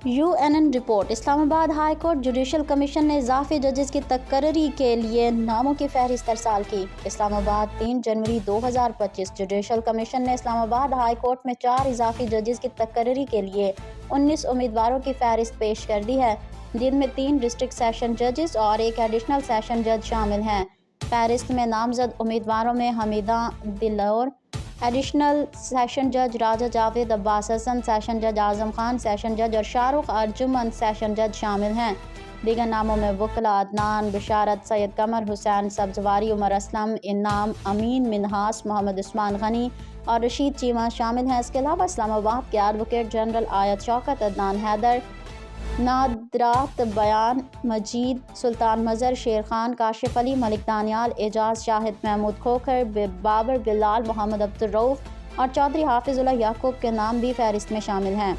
UNN report اسلام آباد high court judicial commission نے اضافی ججز کی تقرری کے لیے ناموں کی فہرست ارسال کی۔ اسلام آباد 3 جنوری 2025 جوڈیشل کمیشن نے اسلام آباد ہائی کورٹ میں 4 اضافی ججز کی تقرری کے لیے 19 امیدواروں کی فہرست پیش کر دی ہے، جن میں 3 ڈسٹرکٹ سیشن ججز اور 1 ایڈیشنل سیشن جج شامل ہیں۔ فہرست میں نامزد امیدواروں میں حمیدہ دلور، ایڈیشنل سیشن جج راجہ جاوید، عباس حسن سیشن جج، اعظم خان سیشن جج اور شاہ رخ ارجمند سیشن جج شامل ہیں۔ دیگر ناموں میں وکلاء عدنان بشارت، سید قمر حسین سبزواری، عمر اسلم، انعام امین، منہاس محمد عثمان غنی اور رشید چیمہ شامل ہیں۔ اس کے علاوہ اسلام آباد کے ایڈوکیٹ جنرل آیت شوکت، عدنان حیدر، نادرات بیان، مجید سلطان مظہر، شیر خان، کاشف علی، ملک دانیال، اعجاز شاہد، محمود کھوکھر، بابر بلال، محمد عبدالرؤف اور چودھری حافظ اللہ یعقوب کے نام بھی فہرست میں شامل ہیں۔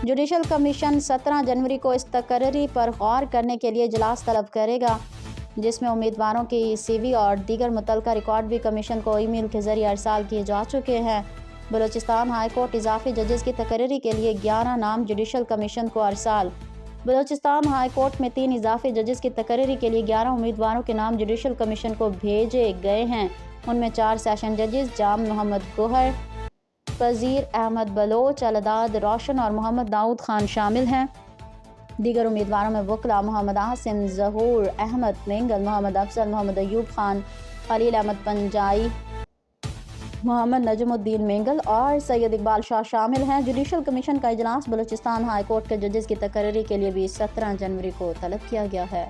جوڈیشل کمیشن 17 جنوری کو اس تقرری پر غور کرنے کے لیے اجلاس طلب کرے گا، جس میں امیدواروں کی CV اور دیگر متعلقہ ریکارڈ بھی کمیشن کو ای میل کے ذریعے ارسال کیے جا چکے ہیں۔ بلوچستان ہائی کورٹ اضافی ججز کی تقرری کے لیے 11 نام جوڈیشل کمیشن کو ارسال۔ بلوچستان ہائی کورٹ میں 3 اضافی ججز کی تقرری کے لیے 11 امیدواروں کے نام جوڈیشل کمیشن کو بھیجے گئے ہیں۔ ان میں 4 سیشن ججز جام محمد گوہر، پذیر احمد بلوچ، الداد روشن اور محمد داؤد خان شامل ہیں۔ دیگر امیدواروں میں وکلاء محمد عاصم، ظہور احمد مینگل، محمد افضل، محمد ایوب خان، خلیل احمد پنجائی، محمد نجم الدین مینگل اور سید اقبال شاہ شامل ہیں۔ جوڈیشل کمیشن کا اجلاس بلوچستان ہائی کورٹ کے ججز کی تقرری کے لیے بھی 17 جنوری کو طلب کیا گیا ہے۔